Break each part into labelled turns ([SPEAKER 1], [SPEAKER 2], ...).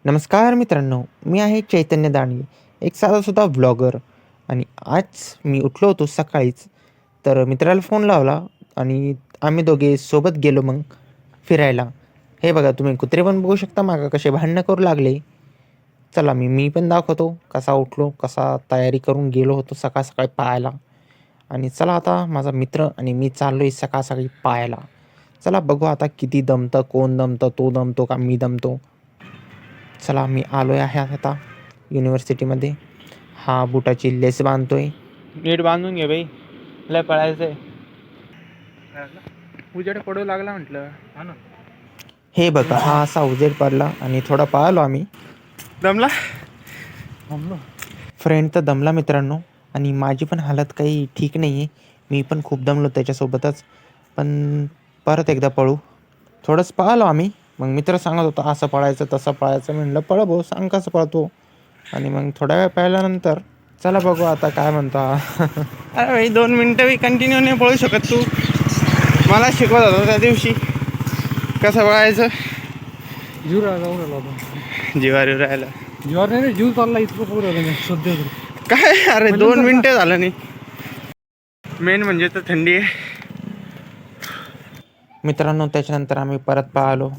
[SPEAKER 1] नमस्कार मित्रांनो, मी आहे चैतन्य दांडगे, एक साधासुद्धा व्लॉगर. आणि आज मी उठलो होतो सकाळीच, तर मित्राला फोन लावला आणि आम्ही दोघे सोबत गेलो मग फिरायला. हे बघा तुम्ही कुत्रे पण बघू शकता मागं कसे भांडणं करू लागले. चला मी पण दाखवतो कसा उठलो, कसा तयारी करून गेलो होतो सकाळ सकाळी पाहायला. आणि चला आता माझा मित्र आणि मी चाललो आहे सकाळ सकाळी पाहायला. चला बघू आता किती दमतं, कोण दमतं, तो दमतो का मी दमतो. चला मी आलो आहे आता युनिव्हर्सिटीमध्ये. हा बुटाची लेस बांधतोय.
[SPEAKER 2] नीट बांधून घे बाई, लय पळायचंय. उजेड पडू लागला म्हटलं. हा ना,
[SPEAKER 1] हे बघा हा असा उजेड पडला आणि थोडा पळालो आम्ही.
[SPEAKER 2] दमला.
[SPEAKER 1] फ्रेंड तर दमला मित्रांनो, आणि माझी पण हालत काही ठीक नाही आहे. मी पण खूप दमलो त्याच्यासोबतच. पण परत एकदा पळू. थोडंच पळालो आम्ही. मग मित्र सांगत होता असं पळायचं तसं पळायचं. म्हणलं पळ भाऊ, सांग कसं पळतो. आणि मग थोड्या वेळ पळाल्यानंतर चला बघू आता काय म्हणता.
[SPEAKER 2] अरे भाई 2 मिनटं बी कंटिन्यू नाही पळू शकत तू. मला शिकवत होता त्या दिवशी कसं पळायचं.
[SPEAKER 3] जीव राहिला आपण
[SPEAKER 2] जीवार राहायला
[SPEAKER 3] जीवावर नाही रे, जीव चालला इतकं पुरं राहिलं नाही सध्या तरी.
[SPEAKER 2] काय. अरे 2 मिनटं झालं नाही. मेन म्हणजे तर थंडी आहे.
[SPEAKER 1] मित्रांनो त्याच्यानंतर आम्ही परत पळालो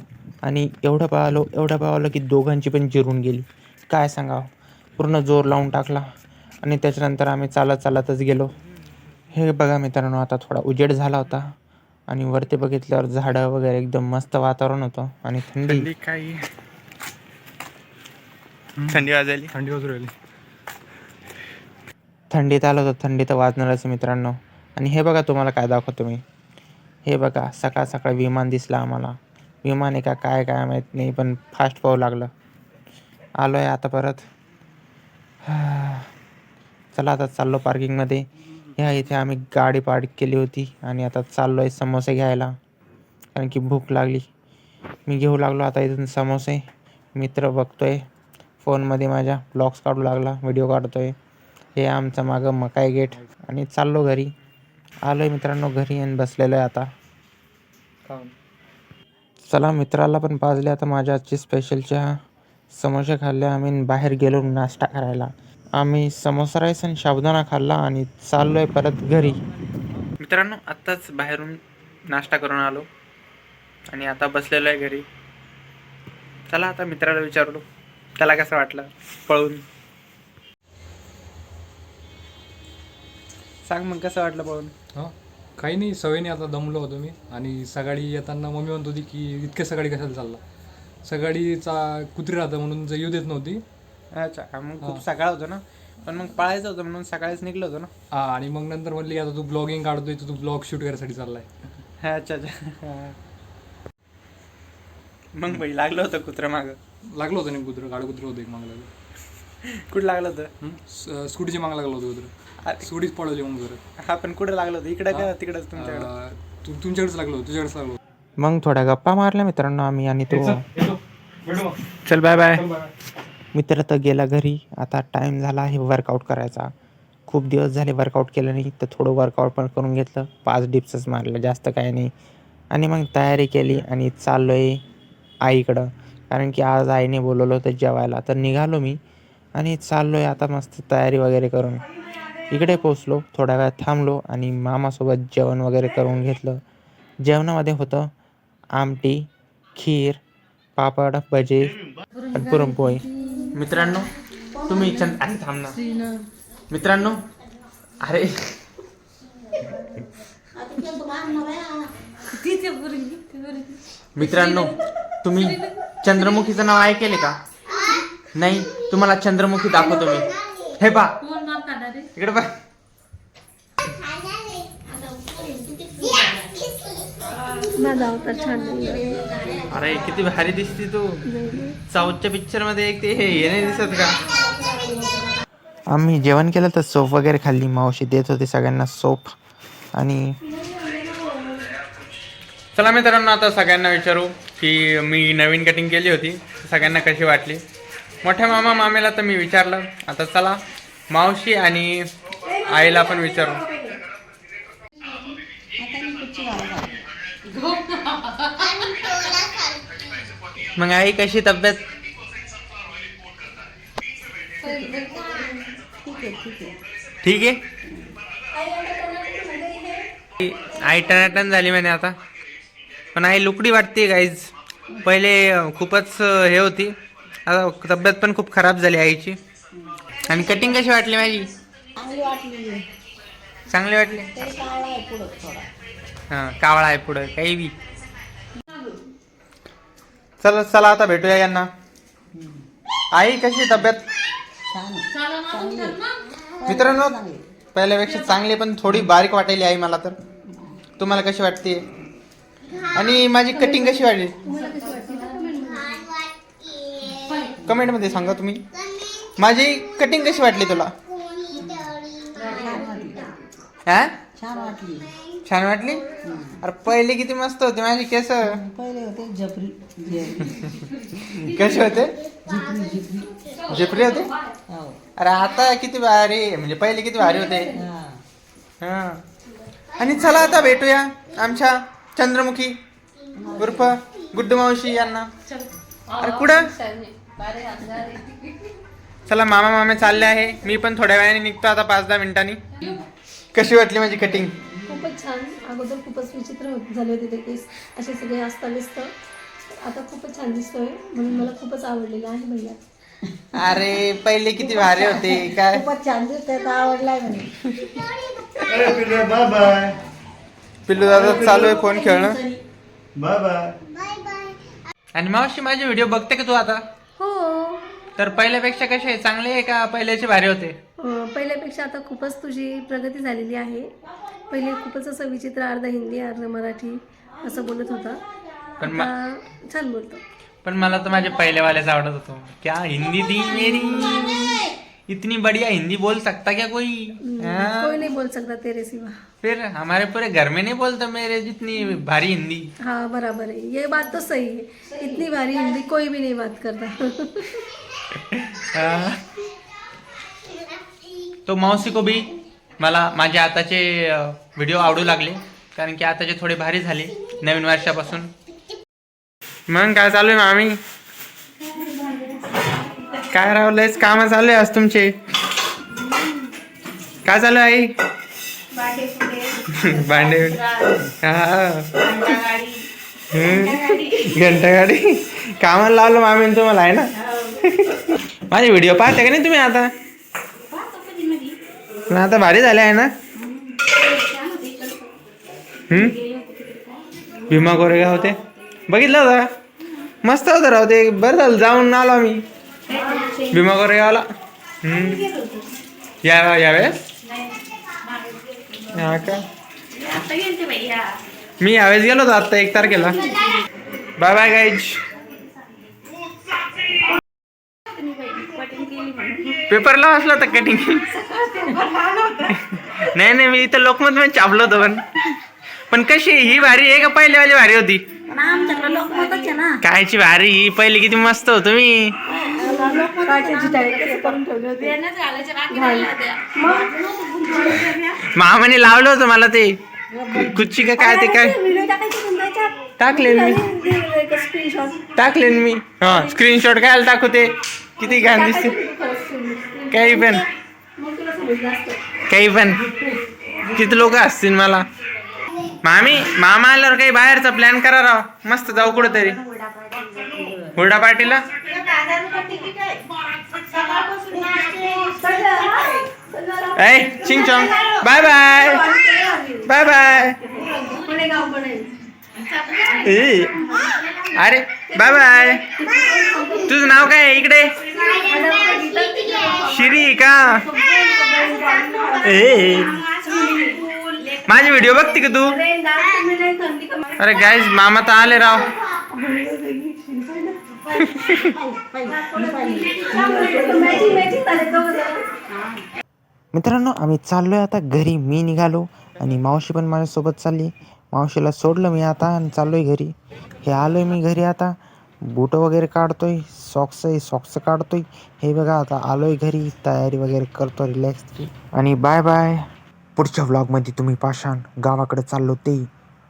[SPEAKER 1] आणि एवढं पळालो की दोघांची पण जिरून गेली. काय सांगावं, पूर्ण जोर लावून टाकला. आणि त्याच्यानंतर आम्ही चालतच गेलो. हे बघा मित्रांनो, आता थोडा उजेड झाला होता आणि वरती बघितल्यावर झाडं वगैरे एकदम मस्त वातावरण होतं. आणि थंडी
[SPEAKER 2] काही थंडी वाजायली.
[SPEAKER 3] थंडी वाजू राहिली.
[SPEAKER 1] थंडीत आलो होतो, थंडी तर वाजणारच मित्रांनो. आणि हे बघा तुम्हाला काय दाखवतो मी. हे बघा सकाळ सकाळ विमान दिसलं आम्हाला. विमान आहे का काय काय माहीत नाही, पण फास्ट पाहू लागलं. आलो आहे आता परत. चला आता चाललो पार्किंगमध्ये. ह्या इथे आम्ही गाडी पार्क केली होती आणि आता चाललो आहे समोसे घ्यायला, कारण की भूक लागली. मी घेऊ लागलो आता इथून समोसे. मित्र बघतोय फोनमध्ये माझ्या, ब्लॉग्स काढू लागला, व्हिडिओ काढतोय. हे आमचं मागं मकाई गेट. आणि चाललो घरी. आलो आहे मित्रांनो घरी आणि बसलेलो आहे आता. चला मित्राला पण पाजले आता माझ्या आजची स्पेशल चहा. समोसे खाल्ले आम्ही, बाहेर गेलो नाश्ता करायला. आम्ही समोसा राईस आणि साबुदाणा खाल्ला आणि चाललो आहे परत घरी.
[SPEAKER 2] मित्रांनो आत्ताच बाहेरून नाश्ता करून आलो आणि आता बसलेलो आहे घरी. चला आता मित्राला विचारलो त्याला कसं वाटलं पळून. सांग मग कसं वाटलं पळून.
[SPEAKER 3] हां, काही नाही, सवयीने आता दमलो होतो मी. आणि सकाळी येताना मम्मी म्हणत होती की इतक्या सकाळी कशाला चालला. सकाळीचा कुत्री राहतं म्हणून येऊ देत नव्हती.
[SPEAKER 2] अच्छा, मग खूप सकाळ होतं ना, पण मग पळायचं होतं म्हणून सकाळीच निघलो होतो ना.
[SPEAKER 3] हां, आणि मग नंतर म्हणली आता तू ब्लॉगिंग काढतोय, तू ब्लॉग शूट करायसाठी चाललाय.
[SPEAKER 2] अच्छा. मग बाई लागलं होतं कुत्रं मागं.
[SPEAKER 3] लागलं होतं नाही कुत्रं, गाडं कुत्रं होतं एक मागं लागलं.
[SPEAKER 2] कुठं लागलं होतं.
[SPEAKER 3] स्कूटीच्या मागं लागलं होतं कुत्रं. स्कूटीच पळवली मग जरा.
[SPEAKER 2] हा, पण कुठं लागलं होतं, इकडं का तिकडंच तुमच्याकडं.
[SPEAKER 3] तुमच्याकडेच लागलं होतं, तुझ्याकडेच लागलं होतं.
[SPEAKER 1] मग थोड्या गप्पा मारल्या मित्रांनो आम्ही. आणि तो
[SPEAKER 2] चल बाय बाय.
[SPEAKER 1] मित्र तर गेला घरी. आता टाईम झाला आहे वर्कआउट करायचा. खूप दिवस झाले वर्कआउट केलं नाही, तर थोडं वर्कआउट पण करून घेतलं. 5 डिप्सच मारलं, जास्त काय नाही. आणि मग तयारी केली आणि चाललो आहे आईकडं, कारण की आज आईने बोलवलं होतं जेवायला. तर निघालो मी आणि चाललो आहे आता मस्त तयारी वगैरे करून. इकडे पोचलो, थोड्या वेळ थांबलो आणि मामासोबत जेवण वगैरे करून घेतलं. जेवणामध्ये होतं आमटी, खीर, पापड, भजे आणि पुरणपोळी. मित्रांनो तुम्ही अरे थांब ना मित्रांनो. अरे मित्रांनो तुम्ही चंद्रमुखीचं नाव ऐकेले का. नाही, तुम्हाला चंद्रमुखी दाखवतो मी. हे पा इकडे पा. अरे किती भारी दिसती तू. साऊथच्या पिक्चर मध्ये एक ते हे नाही दिसत का. आम्ही जेवण केलं तर सोप वगैरे खाल्ली. मावशी देत होती सगळ्यांना सोप. आणि चला मित्रांनो आता सगळ्यांना विचारू की मी नवीन कटिंग केली होती, सगळ्यांना कशी वाटली. मोठ्या मामा मामेला तर मी विचारलं. आता चला मावशी आणि आईला पण विचारू. मग आई कशी तब्येत.
[SPEAKER 2] ठीक आहे. आई टनाटन झाली म्हणे आता, पण आई लुकडी वाटते गाईज. पहिले खूपच हे होती, आता तब्येत पण खूप खराब झाली आईची. आणि कटिंग कशी वाटली माझी? चांगली वाटली. हां, कावळा आहे पुढं काही बी. चला चला आता भेटूया यांना. आई कशी तब्येत? मित्रांनो पहिल्यापेक्षा चांगली, पण थोडी बारीक वाटायली आई मला. तर तुम्हाला कशी वाटते? आणि माझी कटिंग कशी वाटली कमेंट मध्ये सांगा तुम्ही. माझी कटिंग कशी वाटली तुला? हा, छान वाटली. अरे पहिले किती मस्त होते माझे केस.
[SPEAKER 4] पहिले होते झपरी
[SPEAKER 2] कसे होते? झिपरी होते.
[SPEAKER 4] हो.
[SPEAKER 2] अरे आता किती भारी, म्हणजे पहिले किती भारी होते. हा. आणि चला आता भेटूया आमच्या चंद्रमुखी उर्फ गुड्डू मावशी यांना. अरे कुठं? चला मामा मामे चालले आहे. मी पण थोड्या वेळाने निघतो आता 5-10 मिनिटांनी. कशी वाटली माझी कटिंग?
[SPEAKER 5] खूपच छान. अगोदर खूपच विचित्र झाले होते ते केस, असे सगळे अस्ताव्यस्त. आता खूपच छान दिसतोय, म्हणून मला खूपच आवडलेलं आहे भैया.
[SPEAKER 2] अरे पहिले किती भारी होते काय.
[SPEAKER 4] खूपच छान दिसतंय, तर आवडलाय म्हणे.
[SPEAKER 6] बाय बाय
[SPEAKER 2] पिल्लू दादा चालू आहे फोन खेळणं.
[SPEAKER 6] Bye bye.
[SPEAKER 2] आणि मावशी माझे व्हिडिओ बघते का तू आता?
[SPEAKER 5] हो,
[SPEAKER 2] तर पहिल्यापेक्षा कसे आहे, चांगले आहे का पहिल्याचे भारी होते?
[SPEAKER 5] पहिल्यापेक्षा आता खूपच तुझी प्रगती झालेली आहे. पहिले खूपच असं विचित्र, अर्ध हिंदी अर्ध मराठी असं बोलत होता.
[SPEAKER 2] पण
[SPEAKER 5] आता छान बोलतो.
[SPEAKER 2] पण मला तर माझे पहिलेवालेच आवडत होतो. क्या हिंदी थी मेरी, इतनी बढ़िया हिंदी बोल सकता क्या कोई? हाँ?
[SPEAKER 5] कोई नहीं बोल सकता तेरे सिवा.
[SPEAKER 2] फिर हमारे पूरे घर में नहीं बोलता मेरे जितनी भारी हिंदी.
[SPEAKER 5] हाँ बराबर है, ये बात तो सही है. इतनी भारी हिंदी कोई भी नहीं बात करता.
[SPEAKER 2] हाँ. तो मावशी को भी मला माझे आताचे व्हिडिओ आवडू लागले, कारण की आताचे थोडे भारी झाले नवीन वर्षापासून. मग काय चालू आहे मामी? काय रावलंयच काम चालू आहे आज तुमचे? काय चालू आहे आई? भांडे. हा, घंटा गाडी कामाला लावलं मामीने तुम्हाला आहे ना. माझे व्हिडिओ पाहते का नाही तुम्ही आता? पण आता भारी झाले आहे ना. भीमा कोरेगाव होते, बघितलं होता? मस्त होतं राव ते. बरं झालं जाऊन आलो आम्ही भीमा कोरेगावला. यावेळेस हा का, मी यावेळेस गेलो होतो आता 1 तारखेला. Bye bye guys. पेपरला वाचलं होतं कटिंग. नाही मी इथं लोकमत मध्ये छापलं होतं. पण कशी ही भारी आहे का पहिल्यावाली भारी होती? कायची भारी ही, पहिली किती मस्त होतो मी. मामाने लावलं होतं मला ते कुच्ची का काय ते काय टाकले मी. हा स्क्रीनशॉट काय टाकू ते किती घाण दिसते. काही पण किती लोक असतील मला. मामा आल्यावर काही बाहेरचा प्लॅन करा राव, मस्त जाऊ कुठं तरी हुरडा पार्टीला. चिंग चॉंग. Bye bye bye bye. अरे बाय बाय. तुझं नाव काय आहे इकडे? शिरी का? माझे व्हिडिओ बघते का तू? अरे गाईज मामा तर आले राव.
[SPEAKER 1] मित्रांनो आम्ही चाललोय आता घरी. मी निघालो आणि मावशी पण माझ्यासोबत चालली. मावशीला सोडलं मी आता आणि चाललोय घरी. हे आलोय मी घरी आता. बूट वगैरे काढतोय, सॉक्स काढतोय. हे बघा आता आलोय घरी, तयारी वगैरे करतो रिलॅक्सची. आणि बाय बाय. पुढच्या व्लॉगमध्ये तुम्ही पाशान गावाकडे चाललो ते,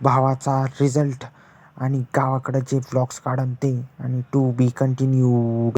[SPEAKER 1] भावाचा रिझल्ट आणि गावाकडे जे व्लॉग्स काढन ते. आणि टू बी कंटिन्यू.